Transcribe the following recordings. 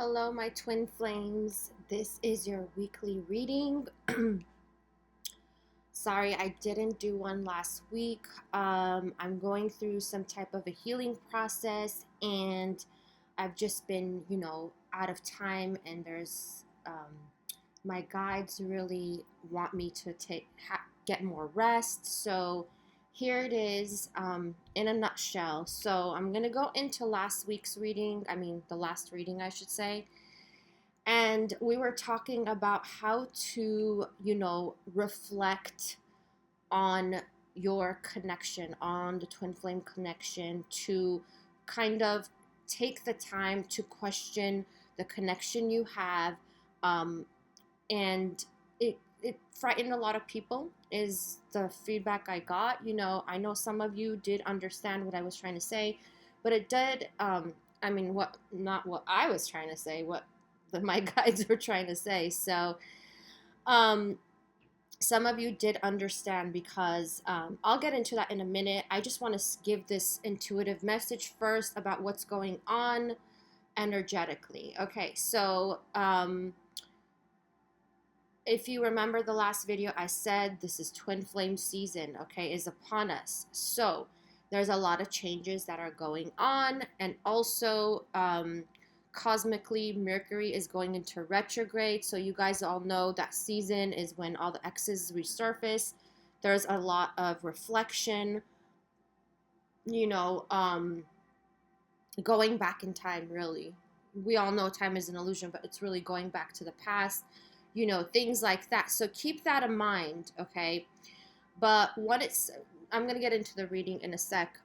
Hello, my twin flames. This is your weekly reading. Sorry, I didn't do one last week. I'm going through some type of a healing process, and I've just been, out of time. And there's my guides really want me to get more rest. So here it is, in a nutshell. So I'm gonna go into last week's reading. I mean, the last reading, I should say. And we were talking about how to, reflect on your connection, on the twin flame connection, to kind of take the time to question the connection you have. And it frightened a lot of people, is the feedback I got. I know some of you did understand what I was trying to say, but it did, not what I was trying to say, what my guides were trying to say. So, some of you did understand because I'll get into that in a minute. I just want to give this intuitive message first about what's going on energetically. Okay, so if you remember the last video, I said this is twin flame season, okay, is upon us. So there's a lot of changes that are going on, and also cosmically, Mercury is going into retrograde. So you guys all know that season is when all the exes resurface. There's a lot of reflection, going back in time, really. We all know time is an illusion, but it's really going back to the past, things like that. So keep that in mind, okay? But I'm going to get into the reading in a sec.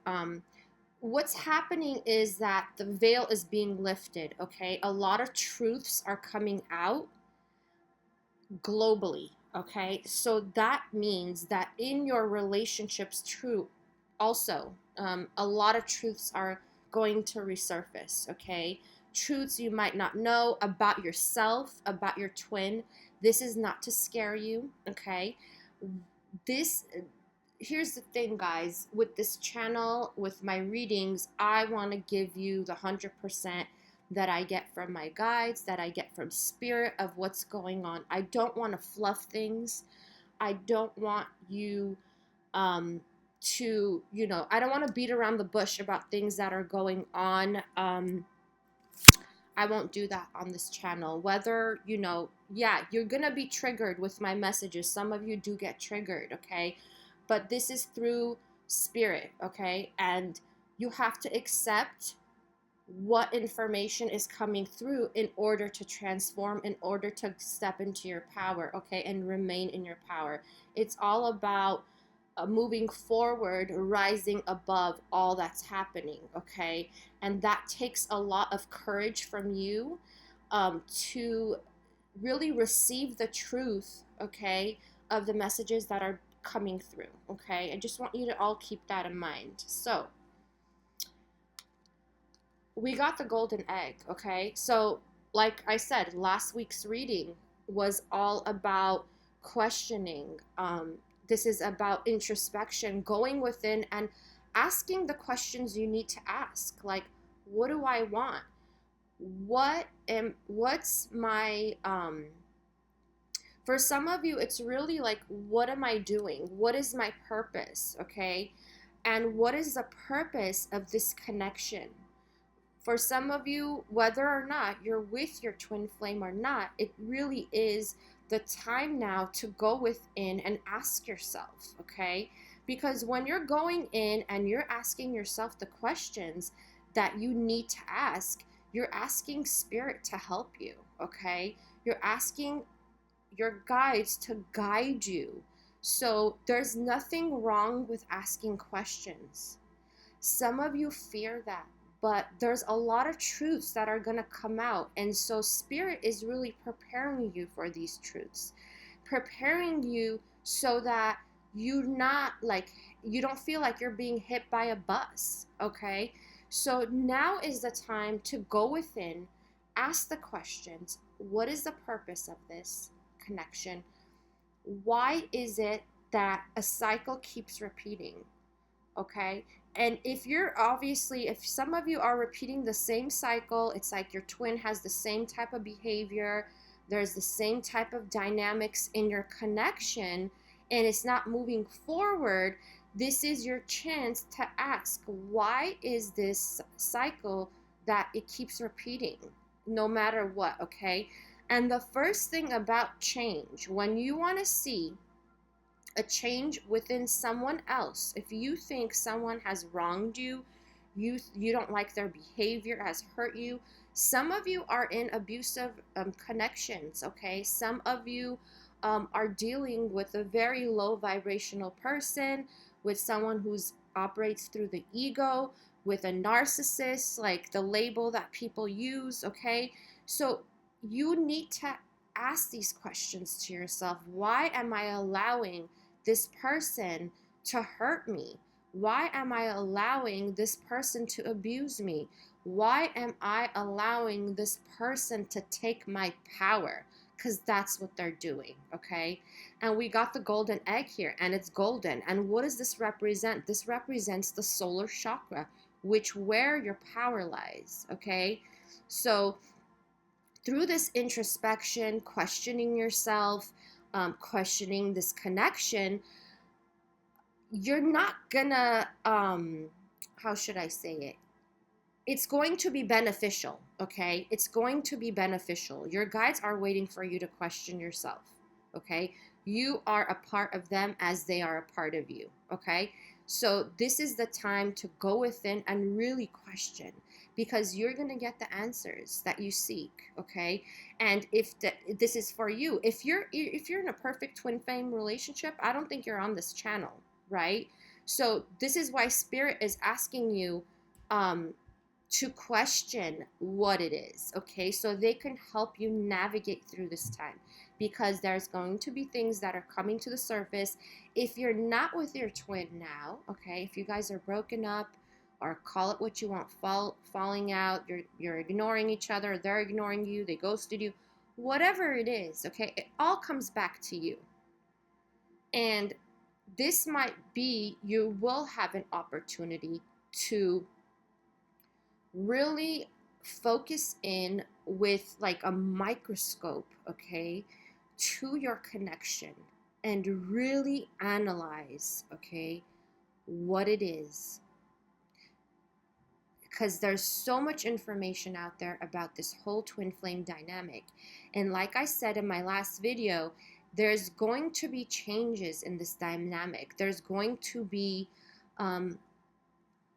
What's happening is that the veil is being lifted, okay? A lot of truths are coming out globally, okay? So that means that in your relationships, also, a lot of truths are going to resurface, okay? Truths you might not know about yourself, about your twin. This is not to scare you, okay? Here's the thing, guys. With this channel, with my readings, I want to give you the 100% that I get from my guides, that I get from spirit, of what's going on. I don't want to fluff things. I don't want you to, I don't want to beat around the bush about things that are going on. I won't do that on this channel. Whether, you're going to be triggered with my messages. Some of you do get triggered, okay? But this is through spirit, okay? And you have to accept what information is coming through in order to transform, in order to step into your power, okay? And remain in your power. It's all about moving forward, rising above all that's happening, okay? And that takes a lot of courage from you to really receive the truth, okay, of the messages that are coming through, okay? I just want you to all keep that in mind. So we got the golden egg, okay? So like I said, last week's reading was all about questioning. This is about introspection, going within and asking the questions you need to ask. Like, what do I want? What's my for some of you, it's really like, what am I doing? What is my purpose, okay? And what is the purpose of this connection? For some of you, whether or not you're with your twin flame or not, it really is the time now to go within and ask yourself, okay? Because when you're going in and you're asking yourself the questions that you need to ask, you're asking spirit to help you, okay? You're asking your guides to guide you. So there's nothing wrong with asking questions. Some of you fear that, but there's a lot of truths that are going to come out. And so spirit is really preparing you for these truths, preparing you so that you don't feel like you're being hit by a bus, okay? So now is the time to go within, ask the questions. What is the purpose of this connection? Why is it that a cycle keeps repeating? Okay, And if you're obviously, if some of you are repeating the same cycle, it's like your twin has the same type of behavior, there's the same type of dynamics in your connection, and it's not moving forward, this is your chance to ask, why is this cycle that it keeps repeating no matter what, okay? And the first thing about change, when you want to see a change within someone else, if you think someone has wronged you, you don't like their behavior, has hurt you, some of you are in abusive connections, okay? Some of you are dealing with a very low vibrational person, with someone who's operates through the ego, with a narcissist, like the label that people use, okay? So you need to ask these questions to yourself. Why am I allowing this person to hurt me? Why am I allowing this person to abuse me? Why am I allowing this person to take my power? Because that's what they're doing, okay? And we got the golden egg here, and it's golden. And what does this represent? This represents the solar chakra, which where your power lies, okay? So through this introspection, questioning yourself, questioning this connection, you're not gonna, how should I say it? It's going to be beneficial, okay? It's going to be beneficial. Your guides are waiting for you to question yourself, okay? You are a part of them as they are a part of you, okay? So this is the time to go within and really question, because you're going to get the answers that you seek, okay? And if this is for you, if you're in a perfect twin flame relationship, I don't think you're on this channel, right? So this is why spirit is asking you to question what it is, okay? So they can help you navigate through this time, because there's going to be things that are coming to the surface. If you're not with your twin now, okay, if you guys are broken up, or call it what you want, falling out, you're ignoring each other, they're ignoring you, they ghosted you, whatever it is, okay, it all comes back to you. And this might be, you will have an opportunity to really focus in with like a microscope, okay, to your connection, and really analyze, okay, what it is. Because there's so much information out there about this whole twin flame dynamic. And like I said in my last video, there's going to be changes in this dynamic. There's going to be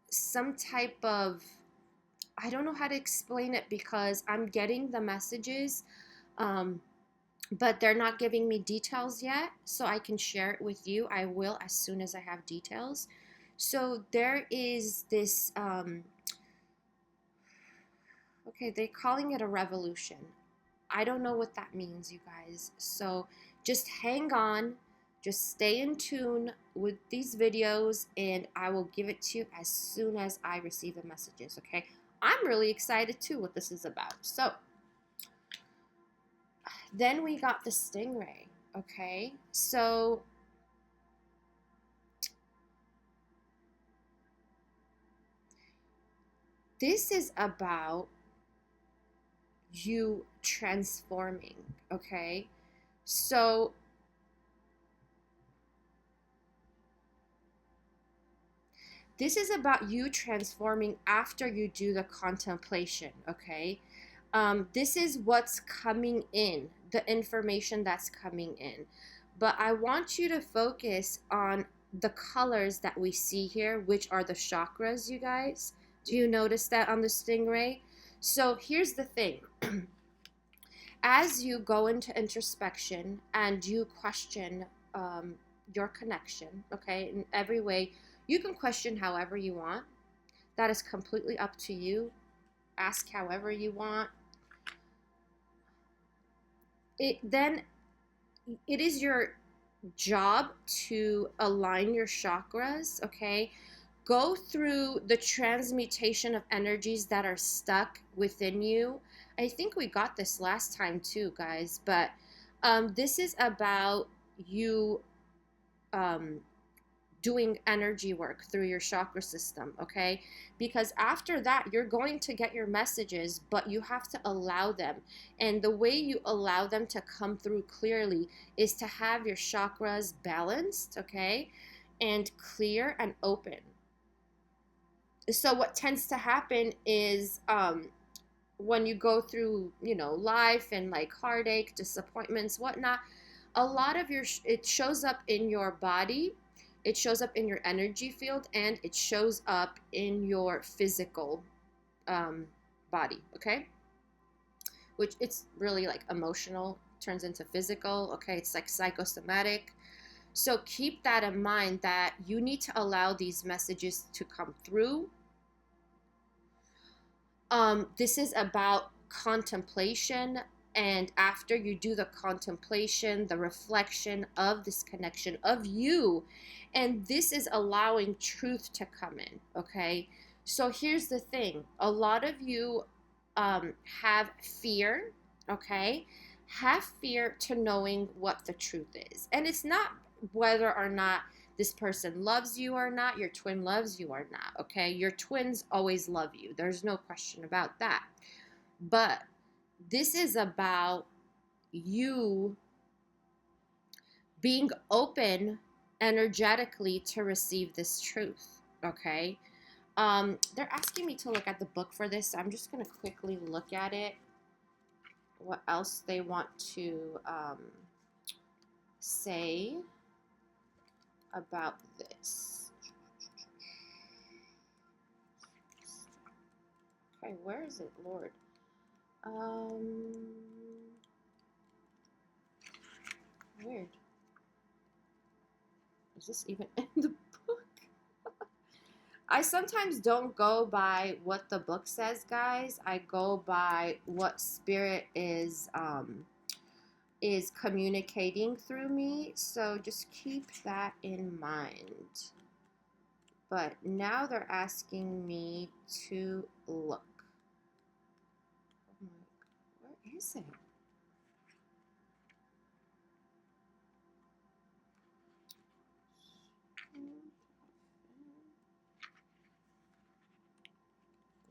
some type of, I don't know how to explain it, because I'm getting the messages, but they're not giving me details yet, so I can share it with you. I will as soon as I have details. So there is this, okay, they're calling it a revolution. I don't know what that means, you guys. So just hang on, just stay in tune with these videos, and I will give it to you as soon as I receive the messages, okay? I'm really excited too what this is about. So then we got the stingray, okay? So this is about you transforming, okay? So this is about you transforming after you do the contemplation, okay? This is what's coming in, the information that's coming in. But I want you to focus on the colors that we see here, which are the chakras, you guys. Do you notice that on the stingray? So here's the thing. As you go into introspection and you question your connection, okay, in every way, you can question however you want. That is completely up to you. Ask however you want. Then it is your job to align your chakras, okay? Go through the transmutation of energies that are stuck within you. I think we got this last time too, guys, but this is about you doing energy work through your chakra system, okay? Because after that, you're going to get your messages, but you have to allow them. And the way you allow them to come through clearly is to have your chakras balanced, okay? And clear and open. So what tends to happen is when you go through, you know, life and like heartache, disappointments, whatnot, a lot of your it shows up in your body, it shows up in your energy field, and it shows up in your physical body, okay? Which it's really like emotional turns into physical, okay? It's like psychosomatic. So keep that in mind, that you need to allow these messages to come through. This is about contemplation, and after you do the contemplation, the reflection of this connection of you, and this is allowing truth to come in, okay? So here's the thing. A lot of you have fear, okay? Have fear to knowing what the truth is. And it's not whether or not this person loves you or not, your twin loves you or not, okay? Your twins always love you. There's no question about that. But this is about you being open energetically to receive this truth, okay? They're asking me to look at the book for this, so I'm just going to quickly look at it. What else they want to say about this. Okay, where is it, Lord? Weird. Is this even in the book? I sometimes don't go by what the book says, guys. I go by what spirit is communicating through me. So just keep that in mind. But now they're asking me to look. Where is it?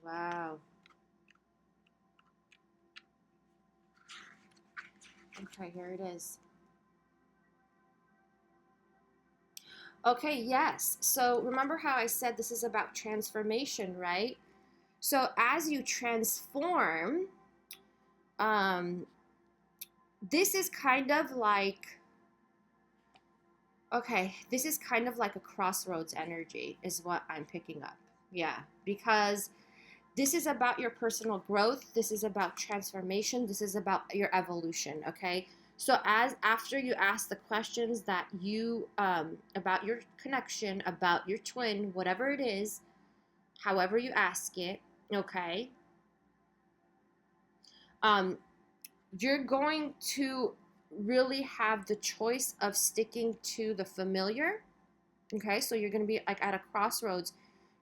Wow. Okay, here it is. Okay, yes. So remember how I said this is about transformation, right? So as you transform, this is kind of like, okay, this is kind of like a crossroads energy is what I'm picking up. Yeah, because this is about your personal growth. This is about transformation. This is about your evolution, okay? So as after you ask the questions that you, about your connection, about your twin, whatever it is, however you ask it, okay? You're going to really have the choice of sticking to the familiar, okay? So you're going to be like at a crossroads.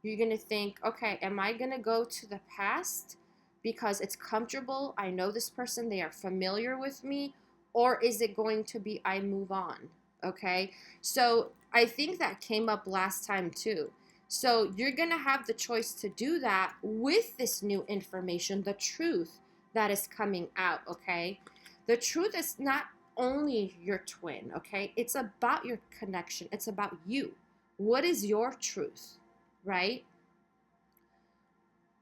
You're going to think, okay, am I going to go to the past because it's comfortable? I know this person, they are familiar with me. Or is it going to be I move on, okay? So I think that came up last time too. So you're going to have the choice to do that with this new information, the truth that is coming out, okay? The truth is not only your twin, okay? It's about your connection. It's about you. What is your truth, right?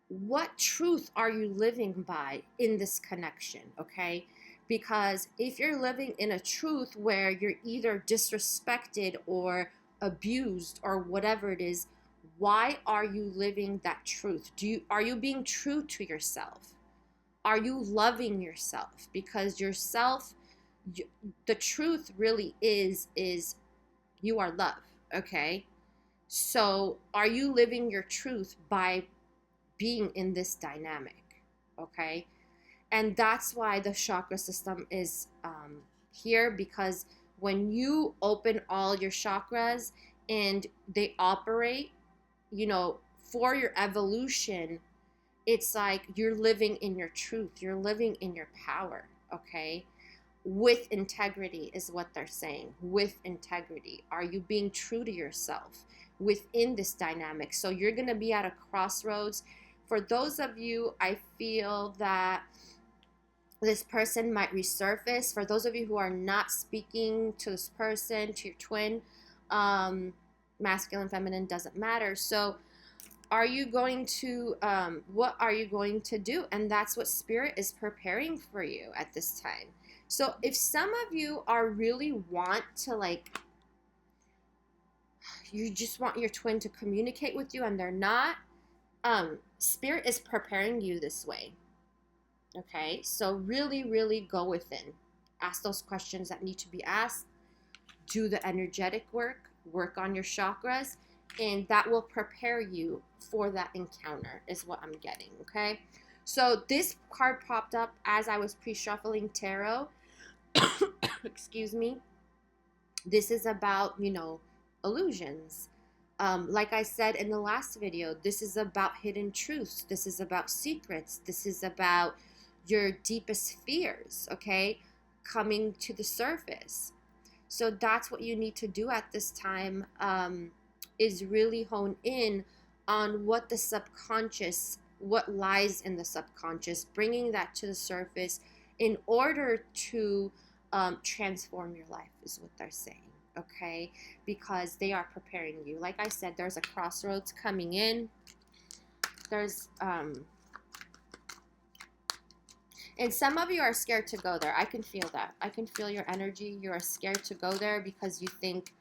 What truth are you living by in this connection, okay? Because if you're living in a truth where you're either disrespected or abused or whatever it is, why are you living that truth? Are you being true to yourself? Are you loving yourself? Because yourself, the truth really is you are love, okay? So are you living your truth by being in this dynamic, okay? And that's why the chakra system is here, because when you open all your chakras and they operate, you know, for your evolution, it's like you're living in your truth. You're living in your power, okay? with integrity is what they're saying. With integrity. Are you being true to yourself within this dynamic? So you're going to be at a crossroads. For those of you, I feel that this person might resurface. For those of you who are not speaking to this person, to your twin, masculine, feminine, doesn't matter. So are you going to, what are you going to do? And that's what Spirit is preparing for you at this time. So if some of you are really want to, like, you just want your twin to communicate with you and they're not, Spirit is preparing you this way. Okay, so really, really go within. Ask those questions that need to be asked. Do the energetic work. Work on your chakras. And that will prepare you for that encounter is what I'm getting, okay? So this card popped up as I was pre-shuffling tarot. Excuse me. This is about, you know, illusions. Like I said in the last video, this is about hidden truths. This is about secrets. This is about your deepest fears, okay, coming to the surface. So that's what you need to do at this time, is really hone in on what the subconscious, what lies in the subconscious, bringing that to the surface in order to transform your life is what they're saying, okay? Because they are preparing you. Like I said, there's a crossroads coming in. There's and some of you are scared to go there. I can feel that. I can feel your energy. You are scared to go there because you think,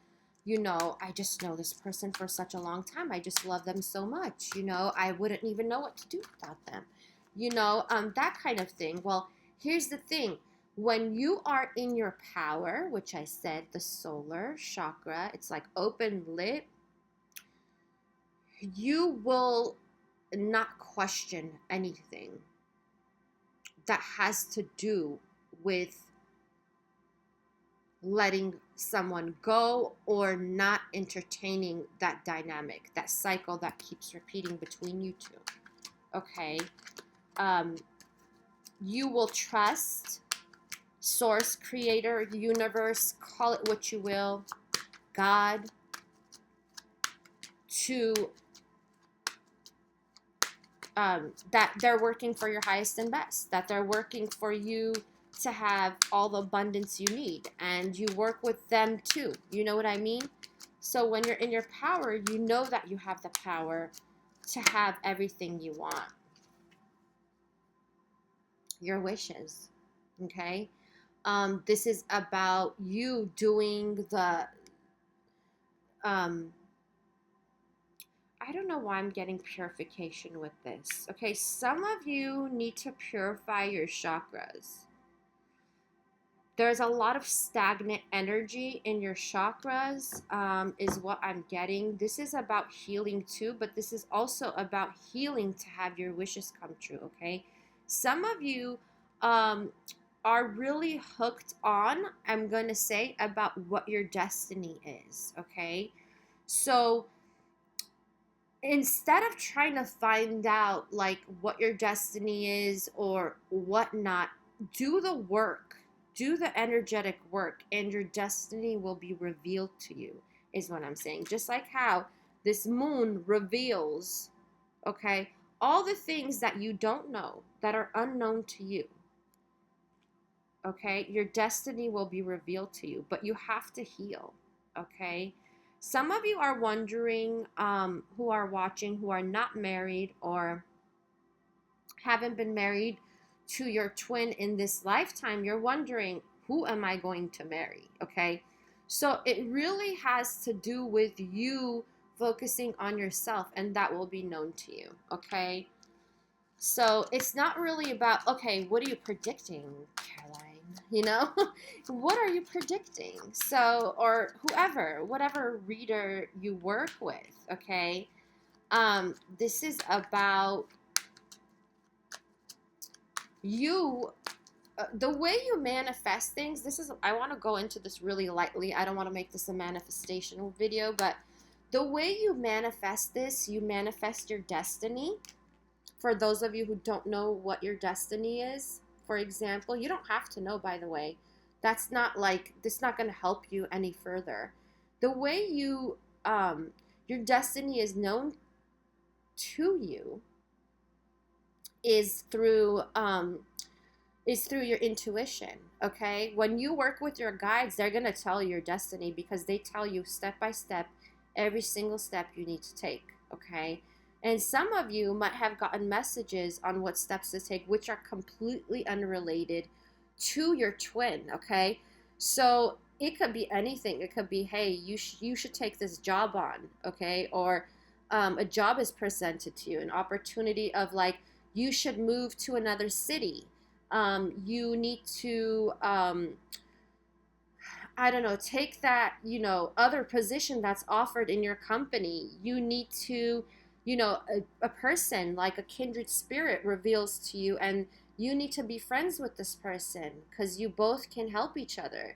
you know, I just know this person for such a long time. I just love them so much. You know, I wouldn't even know what to do without them. You know, that kind of thing. Well, here's the thing. When you are in your power, which I said, the solar chakra, it's like open lit, you will not question anything that has to do with letting someone go or not entertaining that dynamic, that cycle that keeps repeating between you two. Okay. You will trust source, creator, universe, call it what you will, God, to that they're working for your highest and best, that they're working for you to have all the abundance you need, and you work with them too. You know what I mean? So when you're in your power, you know that you have the power to have everything you want. Your wishes, okay? This is about you doing the, I don't know why I'm getting purification with this. Okay, some of you need to purify your chakras. There's a lot of stagnant energy in your chakras, is what I'm getting. This is about healing too, but this is also about healing to have your wishes come true, okay? Some of you are really hooked on, I'm going to say, about what your destiny is, okay? So instead of trying to find out like what your destiny is or whatnot, do the work, do the energetic work, and your destiny will be revealed to you, is what I'm saying. Just like how this moon reveals, okay, all the things that you don't know, that are unknown to you. Okay, your destiny will be revealed to you, but you have to heal, okay? Some of you are wondering, who are watching, who are not married or haven't been married to your twin in this lifetime. You're wondering, who am I going to marry, okay? So it really has to do with you focusing on yourself, and that will be known to you, okay? So it's not really about, okay, what are you predicting, Caroline? You know, what are you predicting? So, or whoever, whatever reader you work with, okay? This is about you, the way you manifest things. This is, I want to go into this really lightly. I don't want to make this a manifestation video, but the way you manifest this, you manifest your destiny. For those of you who don't know what your destiny is, for example, you don't have to know, by the way. That's not like, this not going to help you any further. The way you, your destiny is known to you is through your intuition. Okay, when you work with your guides, they're going to tell you your destiny, because they tell you step by step every single step you need to take. Okay, and some of you might have gotten messages on what steps to take, which are completely unrelated to your twin. Okay, so it could be anything. It could be, hey, you should take this job on. Okay, or a job is presented to you, an opportunity of like, you should move to another city. You need to, I don't know, take that, other position that's offered in your company. You need to, a person like a kindred spirit reveals to you, and you need to be friends with this person because you both can help each other.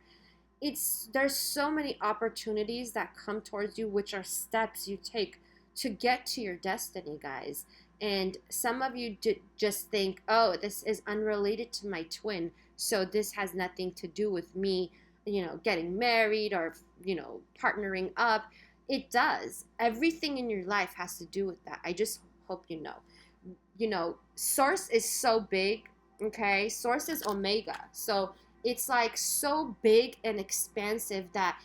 There's so many opportunities that come towards you, which are steps you take to get to your destiny, guys. And some of you just think, oh, this is unrelated to my twin, so this has nothing to do with me, getting married or, partnering up. It does. Everything in your life has to do with that. I just hope you know. Source is so big, okay? Source is Omega. So it's like so big and expansive that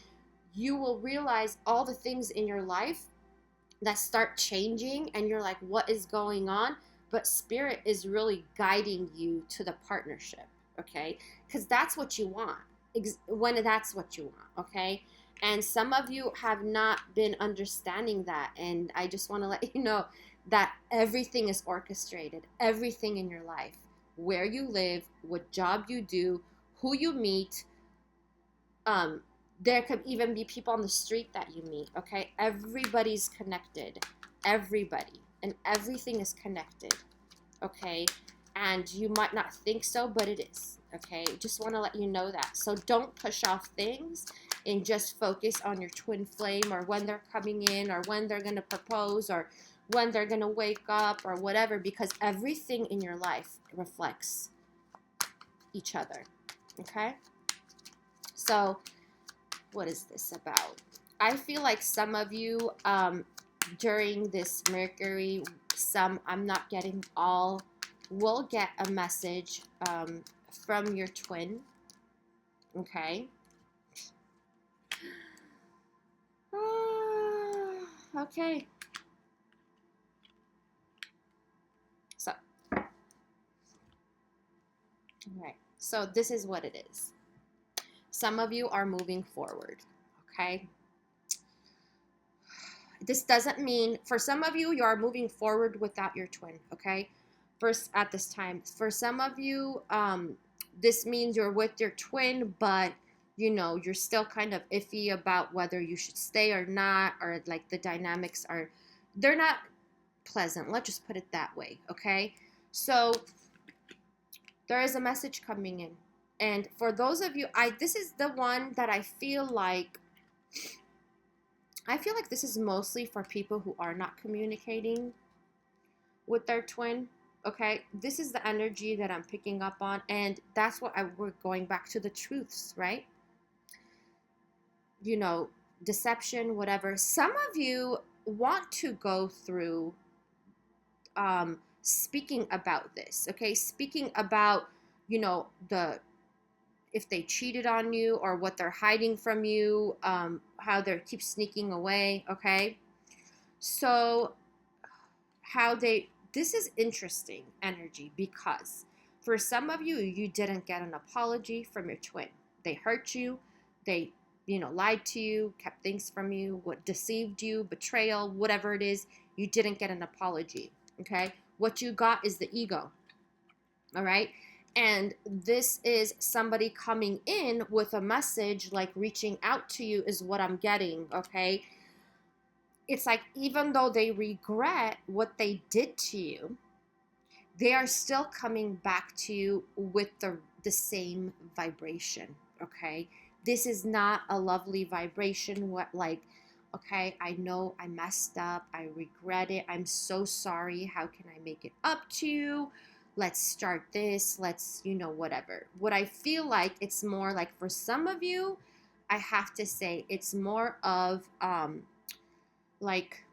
you will realize all the things in your life that start changing, and you're like, what is going on? But spirit is really guiding you to the partnership, okay? Because that's what you want, when that's what you want, okay? And some of you have not been understanding that, and I just want to let you know that everything is orchestrated, everything in your life, where you live, what job you do, who you meet, there could even be people on the street that you meet, okay? Everybody's connected, everybody, and everything is connected, okay? And you might not think so, but it is, okay? Just want to let you know that. So don't push off things and just focus on your twin flame, or when they're coming in, or when they're going to propose, or when they're going to wake up, or whatever, because everything in your life reflects each other, okay? So what is this about? I feel like some of you, during this Mercury, I'm not getting all, will get a message from your twin, okay? Okay. So, all right. So this is what it is. Some of you are moving forward, okay? This doesn't mean, for some of you, you are moving forward without your twin, okay? First, at this time. For some of you, this means you're with your twin, but, you're still kind of iffy about whether you should stay or not, or like the dynamics they're not pleasant. Let's just put it that way, okay? So there is a message coming in. And for those of you, this is the one that I feel like this is mostly for people who are not communicating with their twin, okay? This is the energy that I'm picking up on, and that's what we're going back to the truths, right? Deception, whatever. Some of you want to go through speaking about this, okay? Speaking about, if they cheated on you, or what they're hiding from you, how they keep sneaking away, okay? So this is interesting energy, because for some of you, you didn't get an apology from your twin. They hurt you, they, lied to you, kept things from you, deceived you, betrayal, whatever it is, you didn't get an apology, okay? What you got is the ego, all right? And this is somebody coming in with a message, like reaching out to you is what I'm getting, okay? It's like, even though they regret what they did to you, they are still coming back to you with the same vibration, okay? This is not a lovely vibration, okay, I know I messed up, I regret it, I'm so sorry, how can I make it up to you? let's start this, let's, whatever. What I feel like it's more like for some of you, I have to say it's more of like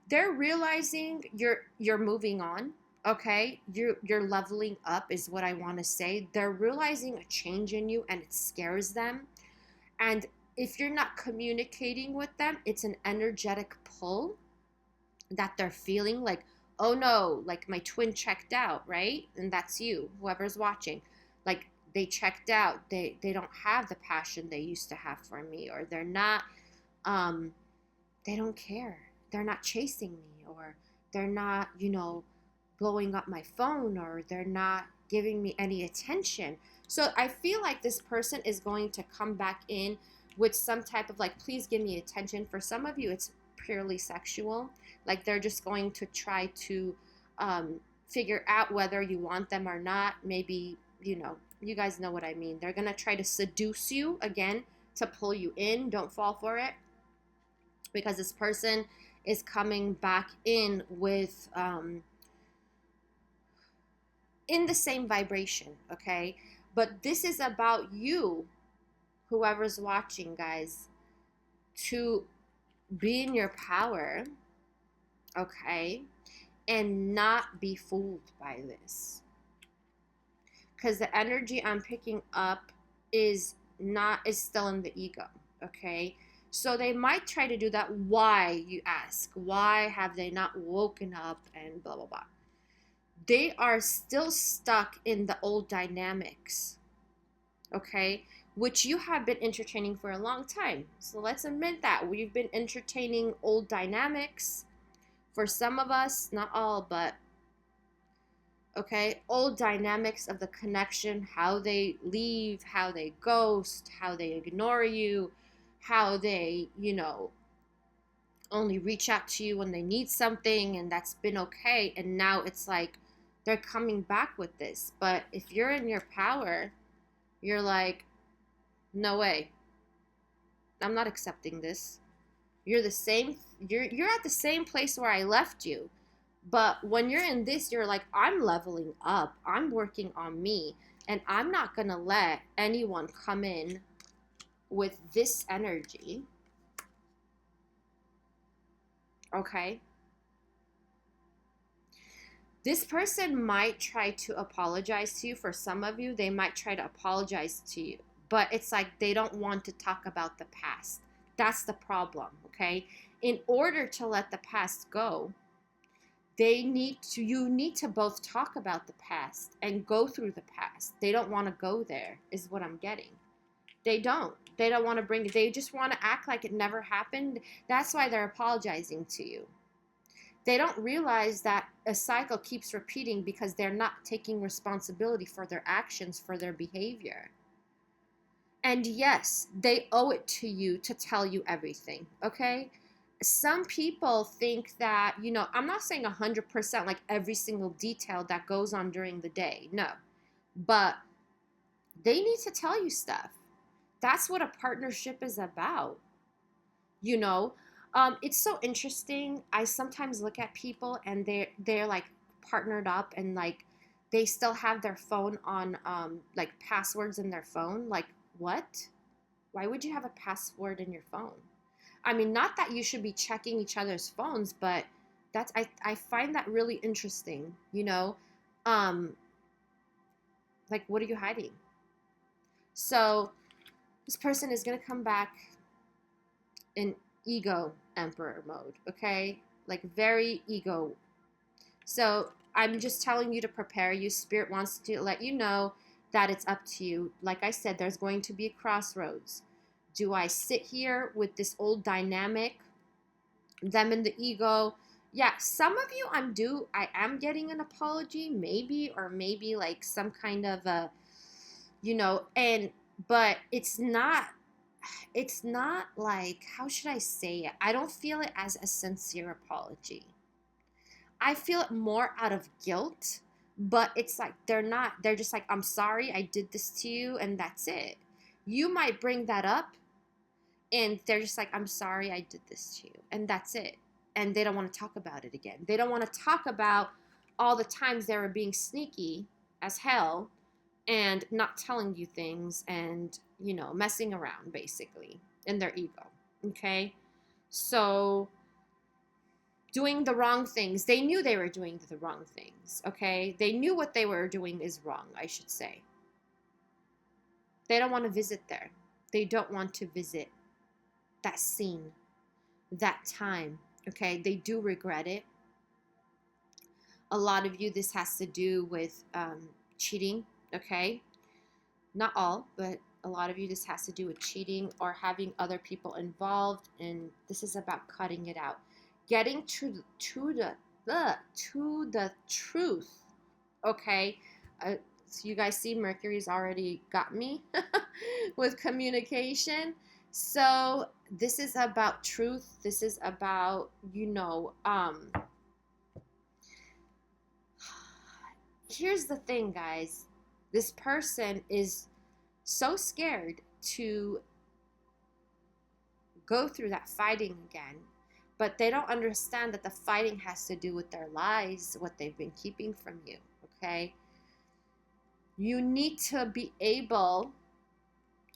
they're realizing you're moving on. Okay, you're leveling up is what I want to say. They're realizing a change in you and it scares them. And if you're not communicating with them, it's an energetic pull that they're feeling like, oh no, like my twin checked out, right? And that's you, whoever's watching. Like they checked out. They don't have the passion they used to have for me, or they're not they don't care. They're not chasing me, or they're not, blowing up my phone, or they're not giving me any attention. So I feel like this person is going to come back in with some type of like, please give me attention. For some of you, it's purely sexual. Like they're just going to try to figure out whether you want them or not. Maybe, you guys know what I mean. They're going to try to seduce you again to pull you in. Don't fall for it, because this person is coming back in with in the same vibration, okay? But this is about you, whoever's watching, guys, to be in your power, okay, and not be fooled by this. Because the energy I'm picking up is still in the ego, okay? So they might try to do that. Why, you ask? Why have they not woken up and blah, blah, blah? They are still stuck in the old dynamics, okay? Which you have been entertaining for a long time. So let's admit that. We've been entertaining old dynamics. For some of us, not all, but, okay? Old dynamics of the connection, how they leave, how they ghost, how they ignore you, how they, only reach out to you when they need something, and that's been okay. And now it's like they're coming back with this. But if you're in your power, you're like, no way. I'm not accepting this. You're the same. You're at the same place where I left you. But when you're in this, you're like, I'm leveling up. I'm working on me. And I'm not going to let anyone come in with this energy. Okay? This person might try to apologize to you. For some of you, they might try to apologize to you. But it's like they don't want to talk about the past. That's the problem, okay? In order to let the past go, you need to both talk about the past and go through the past. They don't want to go there, is what I'm getting. They don't want to bring it. They just want to act like it never happened. That's why they're apologizing to you. They don't realize that a cycle keeps repeating because they're not taking responsibility for their actions, for their behavior. And yes, they owe it to you to tell you everything, okay? Some people think that, I'm not saying 100% like every single detail that goes on during the day, no. But they need to tell you stuff. That's what a partnership is about, It's so interesting. I sometimes look at people and they're like partnered up and like they still have their phone on like passwords in their phone. Like, what? Why would you have a password in your phone? I mean, not that you should be checking each other's phones, but I find that really interesting, like, what are you hiding? So this person is going to come back in ego emperor mode, okay? Like very ego. So I'm just telling you to prepare you. Spirit wants to let you know that it's up to you. Like I said, there's going to be a crossroads. Do I sit here with this old dynamic, them in the ego? Yeah, some of you I am getting an apology, maybe, or maybe like some kind of a, but it's not like, how should I say it? I don't feel it as a sincere apology. I feel it more out of guilt, but it's like they're just like, I'm sorry I did this to you, and that's it. You might bring that up, and they're just like, I'm sorry I did this to you, and that's it. And they don't want to talk about it again. They don't want to talk about all the times they were being sneaky as hell and not telling you things and, you know, messing around basically in their ego. Okay? So doing the wrong things. They knew they were doing the wrong things. Okay? They knew what they were doing is wrong, I should say. They don't want to visit there. They don't want to visit that scene, that time. Okay? They do regret it. A lot of you, this has to do with cheating. Okay? Not all, but a lot of you, this has to do with cheating or having other people involved. And this is about cutting it out. Getting to the truth. Okay? So you guys see Mercury's already got me with communication. So this is about truth. This is about, you know, here's the thing, guys. This person is so scared to go through that fighting again, but they don't understand that the fighting has to do with their lies, what they've been keeping from you, okay? You need to be able,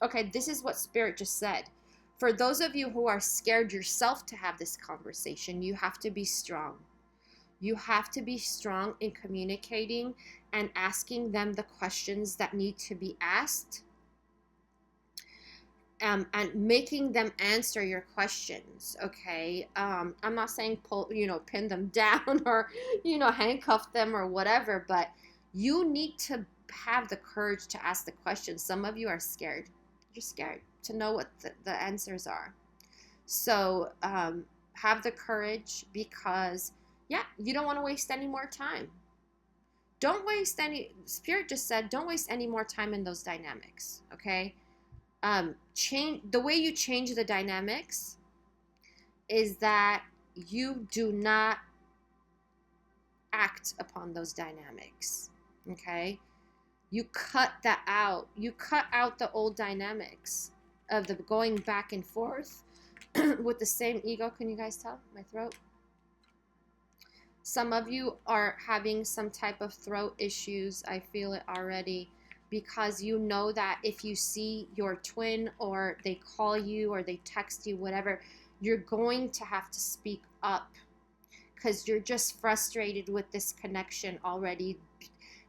okay, this is what Spirit just said. For those of you who are scared yourself to have this conversation, you have to be strong. You have to be strong in communicating and asking them the questions that need to be asked, and making them answer your questions, okay? I'm not saying pin them down or, handcuff them or whatever, but you need to have the courage to ask the questions. Some of you are scared. You're scared to know what the answers are. So have the courage, because you don't want to waste any more time. Spirit just said, don't waste any more time in those dynamics, okay? The way you change the dynamics is that you do not act upon those dynamics, okay? You cut that out. You cut out the old dynamics of the going back and forth with the same ego. Can you guys tell my throat? Some of you are having some type of throat issues. I feel it already, because you know that if you see your twin or they call you or they text you, whatever, you're going to have to speak up because you're just frustrated with this connection already.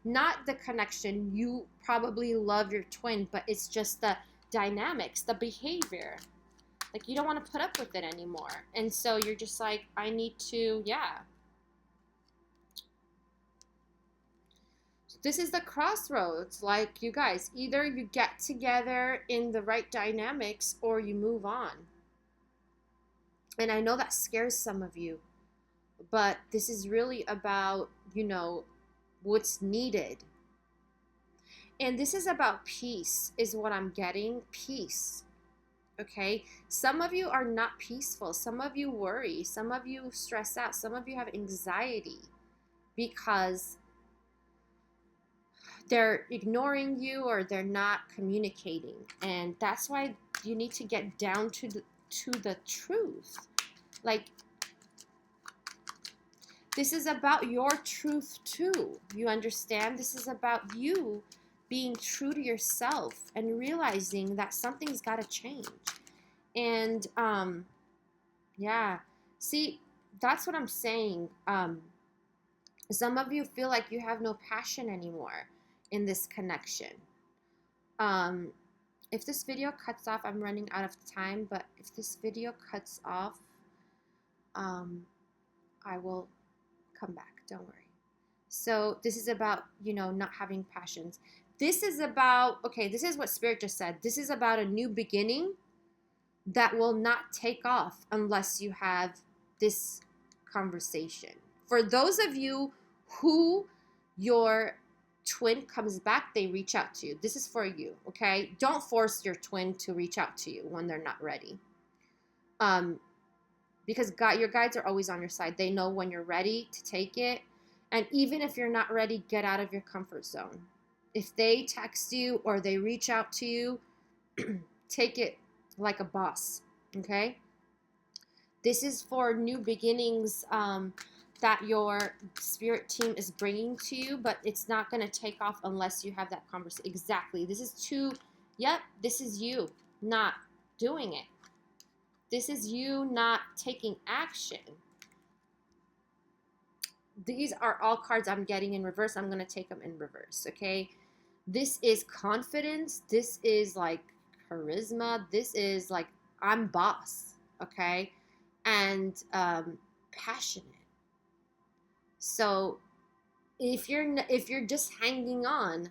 Not the connection. You probably love your twin, but it's just the dynamics, the behavior. Like, you don't want to put up with it anymore. And so you're just like, I need to, This is the crossroads. Like, you guys, either you get together in the right dynamics or you move on. And I know that scares some of you, but this is really about, what's needed. And this is about peace, is what I'm getting. Peace. Okay? Some of you are not peaceful. Some of you worry. Some of you stress out. Some of you have anxiety because they're ignoring you or they're not communicating. And that's why you need to get down to the truth. Like, this is about your truth too. You understand? This is about you being true to yourself and realizing that something's got to change. And see, that's what I'm saying. Some of you feel like you have no passion anymore in this connection. If this video cuts off, I'm running out of time, but if this video cuts off, I will come back, don't worry. So this is about, not having passions. This is about, this is what Spirit just said. This is about a new beginning that will not take off unless you have this conversation. For those of you who your twin comes back, they reach out to you. This is for you, okay? Don't force your twin to reach out to you when they're not ready. Because your guides are always on your side. They know when you're ready to take it. And even if you're not ready, get out of your comfort zone. If they text you or they reach out to you, take it like a boss, okay? This is for new beginnings. that your spirit team is bringing to you, but it's not going to take off unless you have that conversation. Exactly. This is yep, this is you not doing it. This is you not taking action. These are all cards I'm getting in reverse. I'm going to take them in reverse, okay? This is confidence. This is like charisma. This is like I'm boss, okay? And passionate. So if you're just hanging on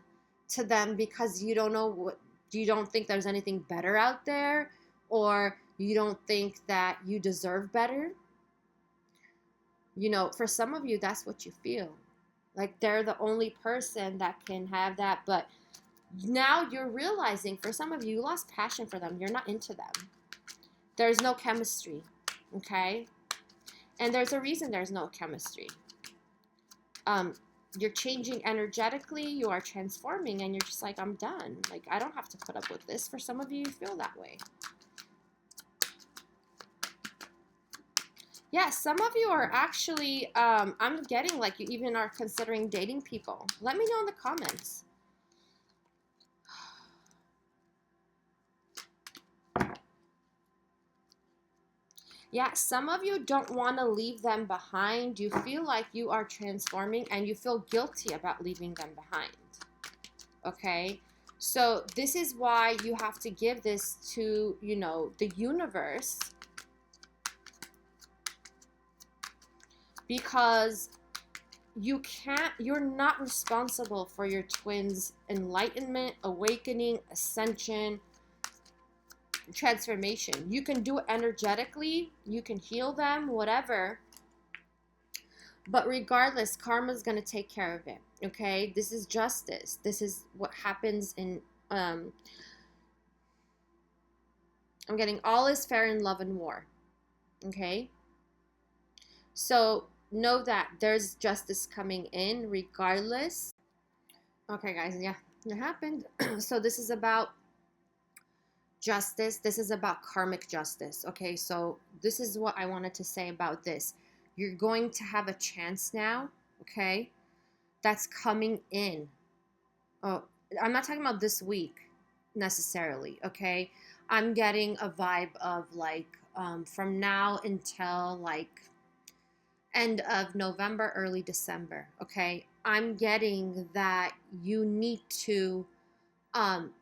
to them because you don't think there's anything better out there, or you don't think that you deserve better, for some of you, that's what you feel. Like they're the only person that can have that. But now you're realizing, for some of you, you lost passion for them. You're not into them. There's no chemistry, okay? And there's a reason there's no chemistry. You're changing energetically. You are transforming, and you're just like, I'm done. Like, I don't have to put up with this. For some of you, you feel that way. Yeah, some of you are actually, I'm getting like you even are considering dating people. Let me know in the comments. Yeah, some of you don't want to leave them behind. You feel like you are transforming and you feel guilty about leaving them behind. Okay? So this is why you have to give this to, the universe. Because you're not responsible for your twins' enlightenment, awakening, ascension, transformation. You can do it energetically, you can heal them, whatever. But regardless, karma's going to take care of it, okay? This is justice. This is what happens in, I'm getting all is fair in love and war, okay? So know that there's justice coming in regardless. Okay, guys, yeah, it happened. So this is about justice. This is about karmic justice. Okay, so this is what I wanted to say about this. You're going to have a chance now, okay, that's coming in. Oh, I'm not talking about this week necessarily, okay? I'm getting a vibe of like from now until like end of November, early December, okay? I'm getting that you need to,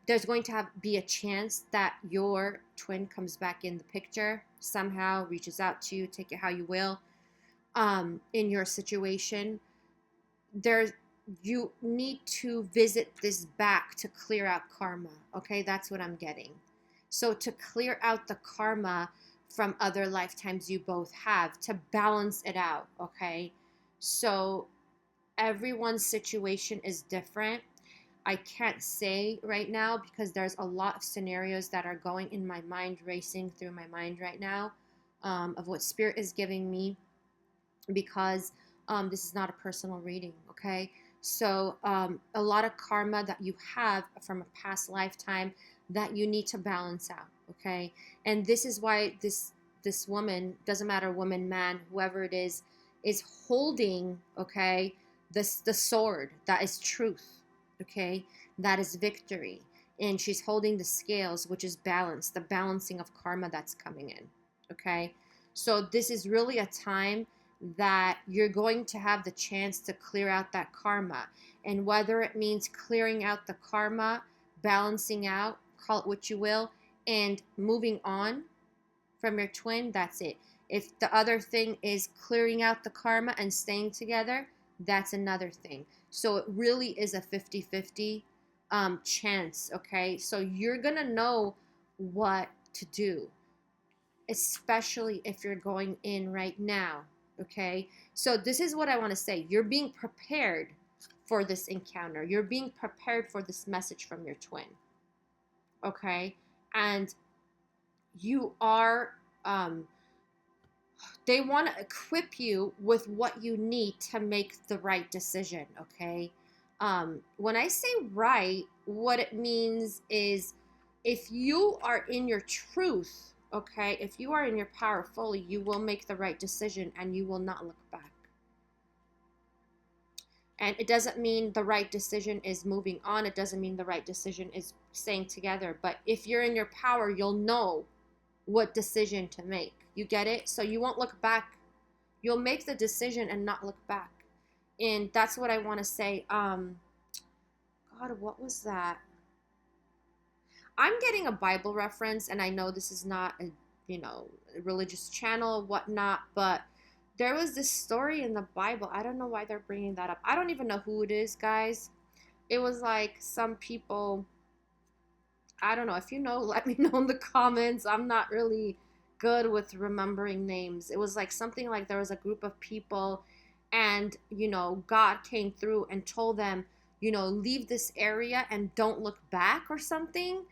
there's going to be a chance that your twin comes back in the picture, somehow reaches out to you, take it how you will, in your situation. You need to visit this back to clear out karma, okay? That's what I'm getting. So to clear out the karma from other lifetimes you both have, to balance it out, okay? So everyone's situation is different. I can't say right now because there's a lot of scenarios that are going in my mind, racing through my mind right now, of what spirit is giving me, because this is not a personal reading, okay? So a lot of karma that you have from a past lifetime that you need to balance out, okay? And this is why this woman, doesn't matter, woman, man, whoever it is holding, okay, the sword that is truth, okay, that is victory, and she's holding the scales, which is balance, the balancing of karma that's coming in, okay? So this is really a time that you're going to have the chance to clear out that karma, and whether it means clearing out the karma, balancing out, call it what you will, and moving on from your twin, that's it. If the other thing is clearing out the karma and staying together, that's another thing. So it really is a 50-50 chance, okay? So you're gonna know what to do, especially if you're going in right now, okay? So this is what I want to say. You're being prepared for this encounter. You're being prepared for this message from your twin, okay? And you are, they want to equip you with what you need to make the right decision, okay? When I say right, what it means is if you are in your truth, okay, if you are in your power fully, you will make the right decision and you will not look back, And it doesn't mean the right decision is moving on. It doesn't mean the right decision is staying together. But if you're in your power, you'll know what decision to make. You get it? So you won't look back. You'll make the decision and not look back. And that's what I want to say. God, what was that? I'm getting a Bible reference, and I know this is not a, a religious channel, whatnot, but there was this story in the Bible. I don't know why they're bringing that up. I don't even know who it is, guys. It was like some people, I don't know. If you know, let me know in the comments. I'm not really good with remembering names. It was like something like there was a group of people, and, God came through and told them, leave this area and don't look back or something.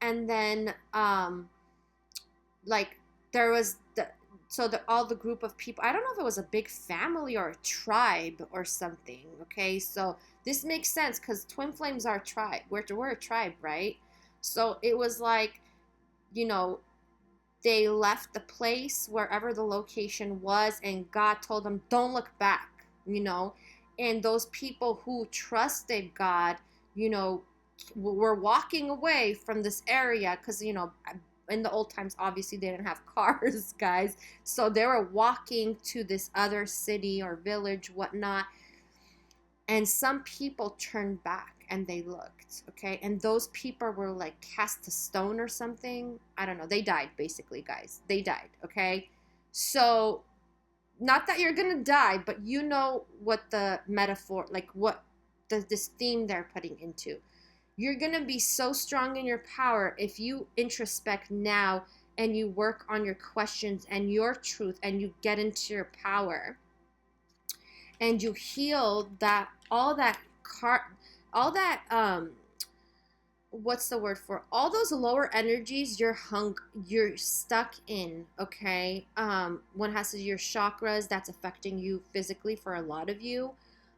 And then like there was all the group of people, I don't know if it was a big family or a tribe or something. Okay, so this makes sense because twin flames are a tribe. We're a tribe, right? So it was like, they left the place wherever the location was, and God told them, don't look back. And those people who trusted God, were walking away from this area because, in the old times, obviously they didn't have cars, guys. So they were walking to this other city or village, whatnot. And some people turned back and they looked, okay? And those people were like cast to stone or something. I don't know. They died, basically, guys. They died, okay? So, not that you're going to die, but you know what the metaphor, like what this theme they're putting into. You're going to be so strong in your power if you introspect now and you work on your questions and your truth and you get into your power and you heal all that what's the word for all those lower energies you're stuck in, okay? One has to do your chakras, that's affecting you physically for a lot of you.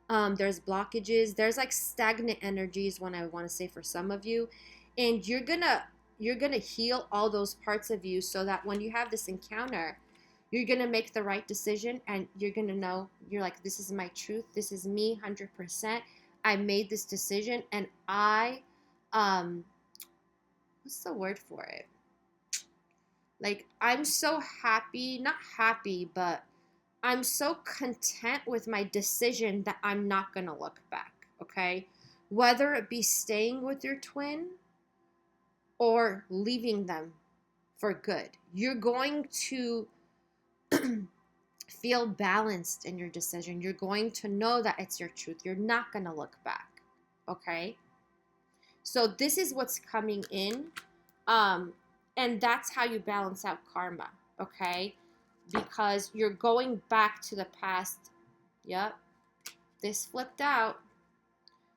There's blockages, there's like stagnant energies, when I want to say for some of you, and you're gonna heal all those parts of you so that when you have this encounter, you're gonna make the right decision and you're gonna know, you're like, this is my truth, this is me 100%. I made this decision and I what's the word for it? Like, I'm so happy, not happy, but I'm so content with my decision that I'm not going to look back, okay? Whether it be staying with your twin or leaving them for good. You're going to feel balanced in your decision. You're going to know that it's your truth. You're not going to look back, okay? So this is what's coming in. And that's how you balance out karma, okay? Because you're going back to the past. Yep. This flipped out.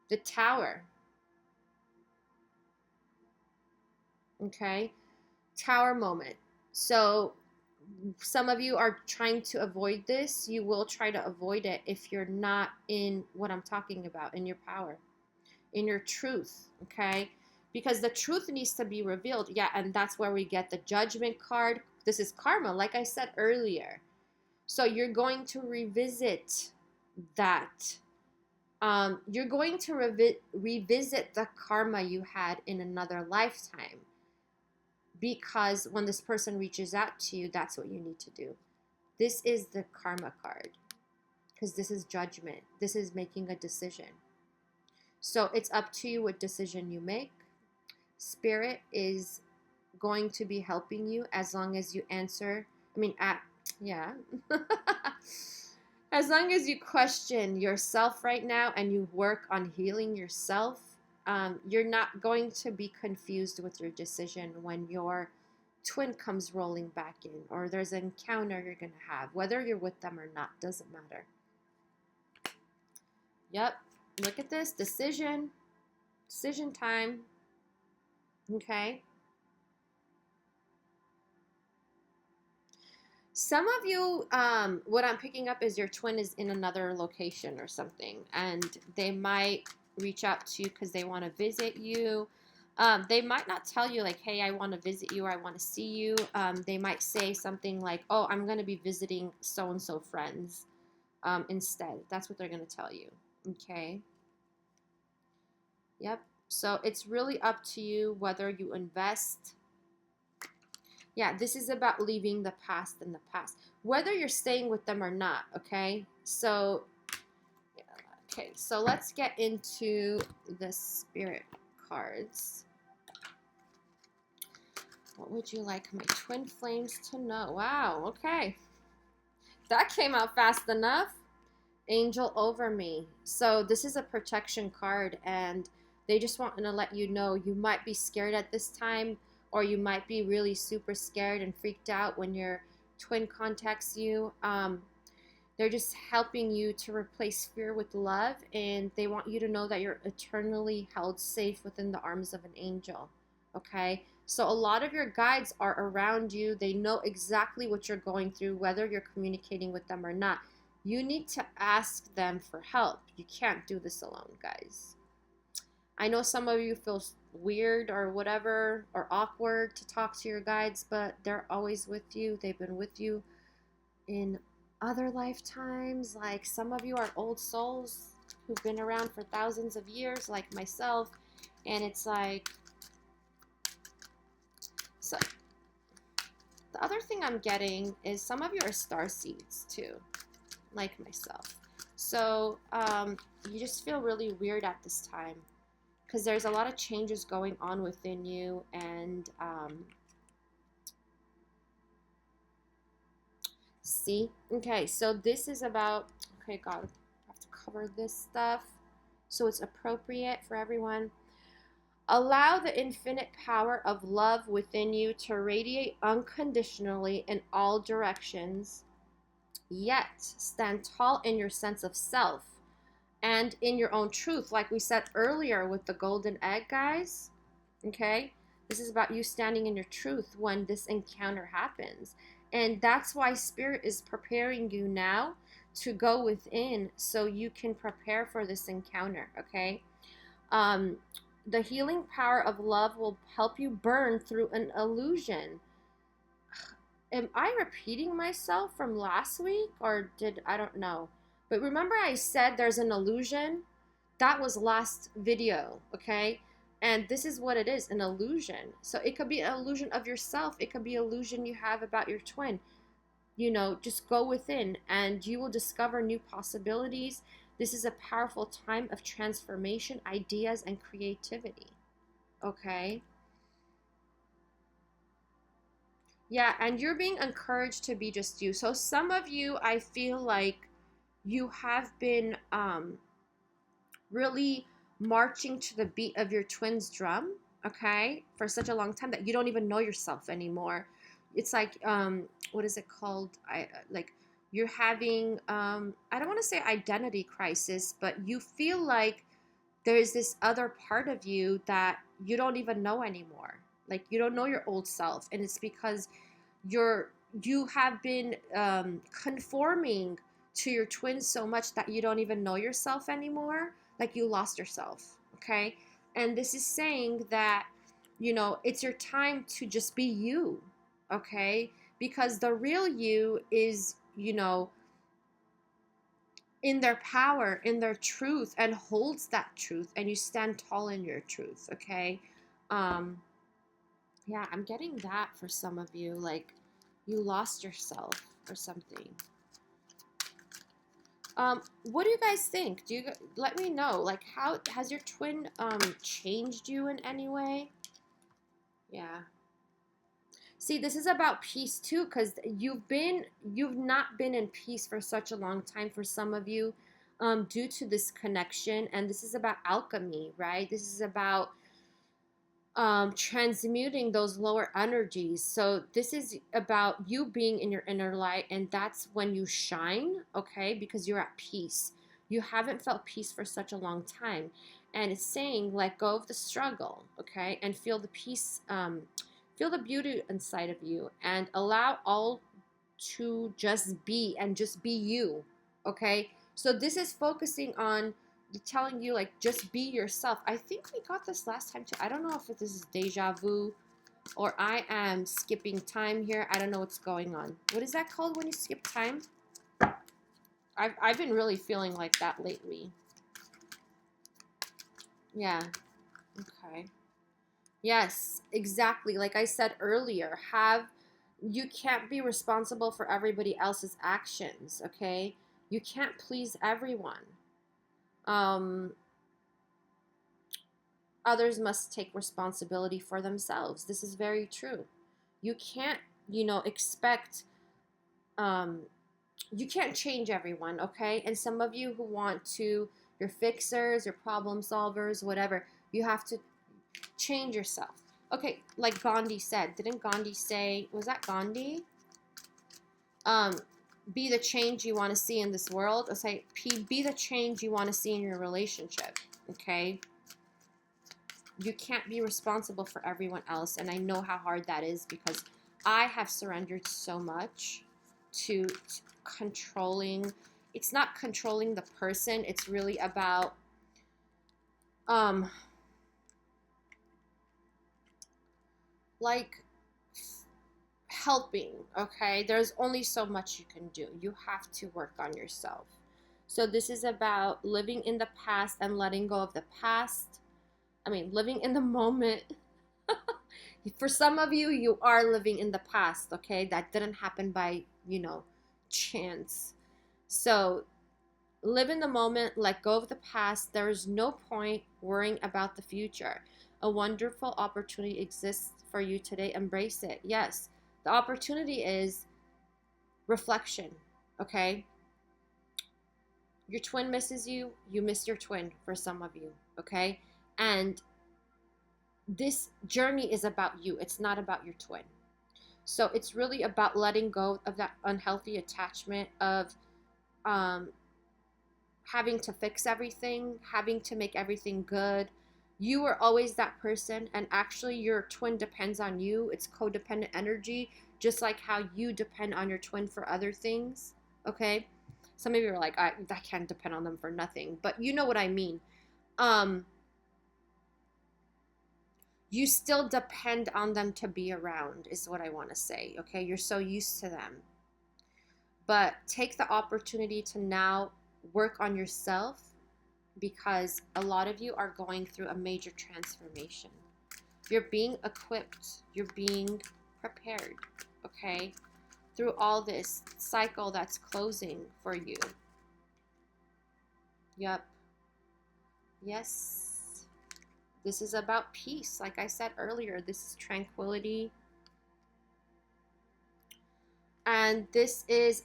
The Tower. Okay. Tower moment. So some of you are trying to avoid this. You will try to avoid it if you're not in what I'm talking about, in your power, in your truth, okay? Because the truth needs to be revealed. Yeah, and that's where we get the Judgment card. This is karma, like I said earlier. So you're going to revisit that. You're going to revisit the karma you had in another lifetime. Because when this person reaches out to you, that's what you need to do. This is the karma card. Because this is judgment. This is making a decision. So it's up to you what decision you make. Spirit is going to be helping you as long as you answer. As long as you question yourself right now and you work on healing yourself, you're not going to be confused with your decision when your twin comes rolling back in or there's an encounter you're going to have. Whether you're with them or not, doesn't matter. Yep. Look at this. Decision time. Okay. Some of you, what I'm picking up is your twin is in another location or something, and they might reach out to you because they want to visit you. They might not tell you like, hey, I want to visit you or I want to see you. They might say something like, oh, I'm going to be visiting so-and-so friends instead. That's what they're going to tell you. Okay. Yep. So it's really up to you whether you invest. Yeah, this is about leaving the past in the past, whether you're staying with them or not. Okay. So, yeah, okay. So let's get into the spirit cards. What would you like my twin flames to know? Wow. Okay. That came out fast enough. Angel over me. So this is a protection card, and they just want to let you know you might be scared at this time, or you might be really super scared and freaked out when your twin contacts you. They're just helping you to replace fear with love, and they want you to know that you're eternally held safe within the arms of an angel. Okay? So a lot of your guides are around you. They know exactly what you're going through, whether you're communicating with them or not. You need to ask them for help. You can't do this alone, guys. I know some of you feel weird or whatever, or awkward to talk to your guides, but they're always with you. They've been with you in other lifetimes. Like, some of you are old souls who've been around for thousands of years, like myself. And it's like, so the other thing I'm getting is some of you are star seeds too, like myself. So you just feel really weird at this time because there's a lot of changes going on within you, and see, okay, so this is about, okay, God, I have to cover this stuff so it's appropriate for everyone. Allow the infinite power of love within you to radiate unconditionally in all directions, yet stand tall in your sense of self and in your own truth, like we said earlier with the golden egg, guys. Okay, this is about you standing in your truth when this encounter happens, and that's why spirit is preparing you now to go within so you can prepare for this encounter. Okay, the healing power of love will help you burn through an illusion. Am I repeating myself from last week, or did I don't know? But remember I said there's an illusion? That was last video, okay? And this is what it is, an illusion. So it could be an illusion of yourself. It could be an illusion you have about your twin. You know, just go within and you will discover new possibilities. This is a powerful time of transformation, ideas, and creativity, okay? Yeah, and you're being encouraged to be just you. So some of you, I feel like you have been really marching to the beat of your twin's drum, okay, for such a long time that you don't even know yourself anymore. It's like, what is it called? Like you're having, I don't want to say identity crisis, but you feel like there's this other part of you that you don't even know anymore. Like you don't know your old self, and it's because you have been conforming to your twins so much that you don't even know yourself anymore. Like you lost yourself, okay? And this is saying that, you know, it's your time to just be you, okay? Because the real you is, you know, in their power, in their truth, and holds that truth, and you stand tall in your truth, okay? Yeah, I'm getting that for some of you, like you lost yourself or something. What do you guys think? Do you let me know? Like, how has your twin changed you in any way? Yeah. See, this is about peace too, because you've not been in peace for such a long time for some of you, due to this connection, and this is about alchemy, right? This is about transmuting those lower energies. So this is about you being in your inner light, and that's when you shine, okay? Because you're at peace. You haven't felt peace for such a long time, and it's saying let go of the struggle, okay, and feel the peace, feel the beauty inside of you, and allow all to just be, and just be you, okay? So this is focusing on telling you, like, just be yourself. I think we got this last time too. I don't know if this is deja vu or I am skipping time here. I don't know what's going on. What is that called when you skip time? I've been really feeling like that lately. Yeah. Okay. Yes, exactly. Like I said earlier, you can't be responsible for everybody else's actions, okay? You can't please everyone. Um, Others must take responsibility for themselves. This is very true. You can't, expect um you can't change everyone, okay? And some of you who want to, you're fixers, you're problem solvers, whatever, you have to change yourself. Okay, like Gandhi said, didn't Gandhi say, was that Gandhi? Um, be the change you want to see in this world. Or say, be the change you want to see in your relationship, okay? You can't be responsible for everyone else. And I know how hard that is because I have surrendered so much to controlling. It's not controlling the person. It's really about um like helping, okay? There's only so much you can do. You have to work on yourself. So this is about living in the past and letting go of the past. I mean, living in the moment. For some of you, you are living in the past, okay? That didn't happen by, chance. So live in the moment, let go of the past. There is no point worrying about the future. A wonderful opportunity exists for you today. Embrace it. Yes, the opportunity is reflection, okay? Your twin misses you. You miss your twin for some of you, okay? And this journey is about you. It's not about your twin. So it's really about letting go of that unhealthy attachment of um, having to fix everything, having to make everything good. You are always that person, and actually, your twin depends on you. It's codependent energy, just like how you depend on your twin for other things. Okay? Some of you are like, I can't depend on them for nothing, but you know what I mean. Um, you still depend on them to be around, is what I want to say. Okay? You're so used to them. But take the opportunity to now work on yourself because a lot of you are going through a major transformation. You're being equipped, you're being prepared, okay, through all this cycle that's closing for you. Yep. Yes. This is about peace. Like I said earlier, this is tranquility. And this is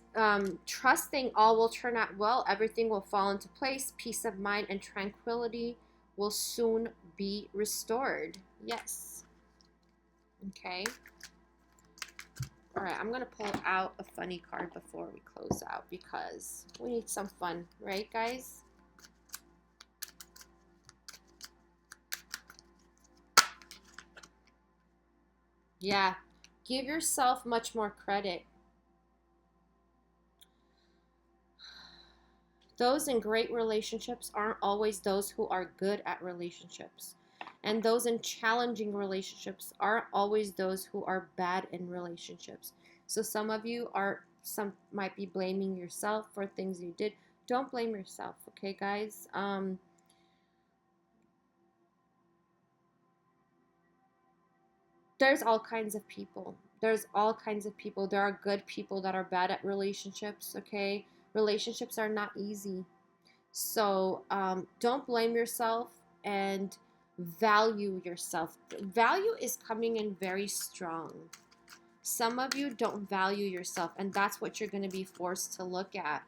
trusting all will turn out well. Everything will fall into place. Peace of mind and tranquility will soon be restored. Yes. Okay. All right, I'm going to pull out a funny card before we close out because we need some fun, right, guys? Yeah. Give yourself much more credit. Those in great relationships aren't always those who are good at relationships. And those in challenging relationships aren't always those who are bad in relationships. So some of you might be blaming yourself for things you did. Don't blame yourself, okay, guys? There's all kinds of people. There's all kinds of people. There are good people that are bad at relationships, okay? Relationships are not easy. So don't blame yourself and value yourself. Value is coming in very strong. Some of you don't value yourself, and that's what you're going to be forced to look at.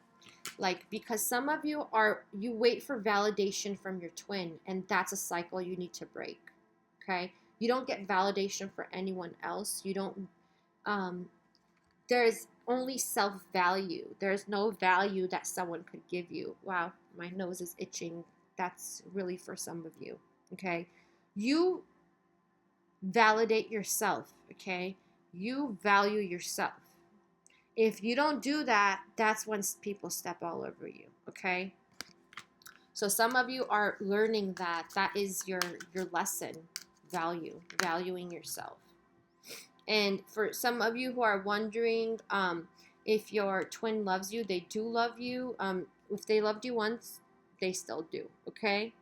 Like, because some of you wait for validation from your twin, and that's a cycle you need to break. Okay? You don't get validation for anyone else. You don't, there's only self-value. There's no value that someone could give you. Wow, my nose is itching. That's really for some of you, okay? You validate yourself, okay? You value yourself. If you don't do that, that's when people step all over you, okay? So some of you are learning that. That is your lesson, valuing yourself. And for some of you who are wondering if your twin loves you, they do love you. If they loved you once, they still do, okay?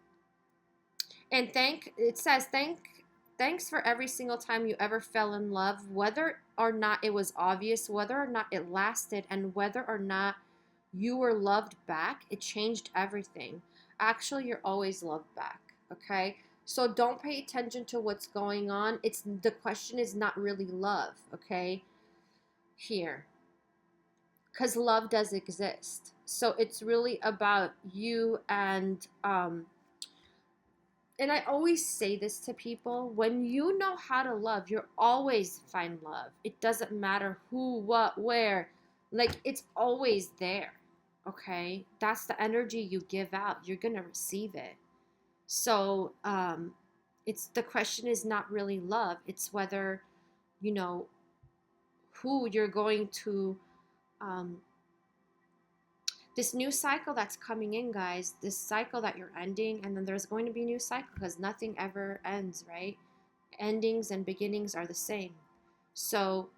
And thanks for every single time you ever fell in love, whether or not it was obvious, whether or not it lasted, and whether or not you were loved back. It changed everything. Actually, you're always loved back, okay? So don't pay attention to what's going on. It's the question is not really love, okay? Here. Cuz love does exist. So it's really about you and I always say this to people, when you know how to love, you'll always find love. It doesn't matter who, what, where. Like, it's always there. Okay? That's the energy you give out. You're going to receive it. So, it's the question is not really love. It's whether, you know, who you're going to um, this new cycle that's coming in, guys, this cycle that you're ending, and then there's going to be a new cycle because nothing ever ends, right? Endings and beginnings are the same. So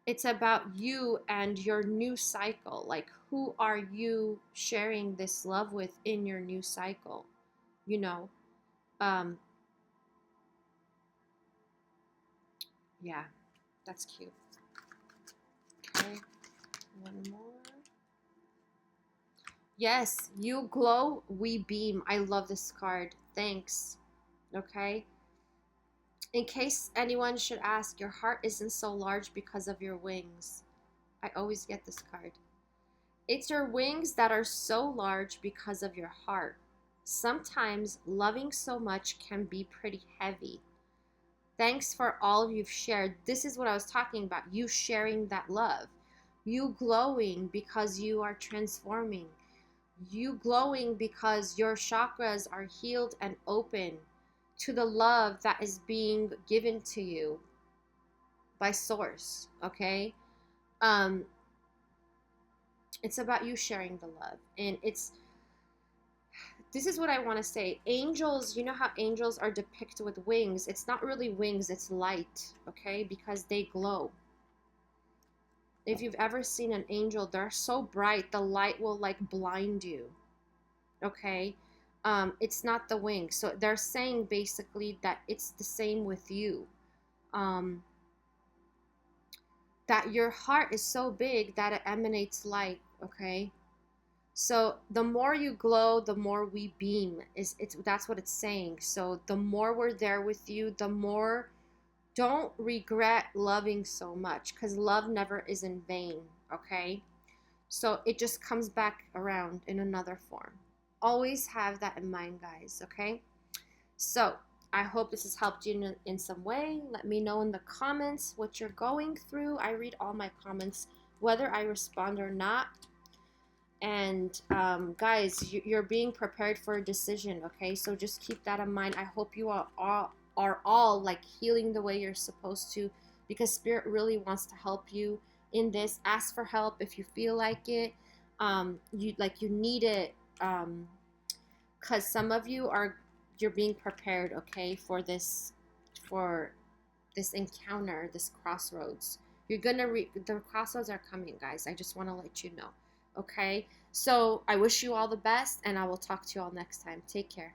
it's about you and your new cycle. Like, who are you sharing this love with in your new cycle? You know, yeah, that's cute. Okay, one more. Yes, you glow, we beam. I love this card. Thanks. Okay. In case anyone should ask, your heart isn't so large because of your wings. I always get this card. It's your wings that are so large because of your heart. Sometimes loving so much can be pretty heavy. Thanks for all you've shared. This is what I was talking about. You sharing that love. You glowing because you are transforming. You glowing because your chakras are healed and open to the love that is being given to you by source. Okay, it's about you sharing the love. And this is what I want to say. Angels, you know how angels are depicted with wings? It's not really wings, it's light. Okay, because they glow. If you've ever seen an angel, they're so bright the light will like blind you. Okay, it's not the wing. So they're saying basically that it's the same with you, that your heart is so big that it emanates light. Okay, so the more you glow, the more we beam. That's what it's saying. So the more we're there with you, the more, don't regret loving so much, because love never is in vain. Okay, so it just comes back around in another form. Always have that in mind, guys. Okay, so I hope this has helped you in some way. Let me know in the comments what you're going through. I read all my comments, whether I respond or not. And guys, you're being prepared for a decision. Okay, so just keep that in mind. I hope you are all like healing the way you're supposed to, because spirit really wants to help you in this. Ask for help if you feel like it. You need it, because some of you're being prepared, okay, for this encounter, this crossroads. You're gonna the crossroads are coming, guys. I just want to let you know. Okay, so I wish you all the best, and I will talk to you all next time. Take care.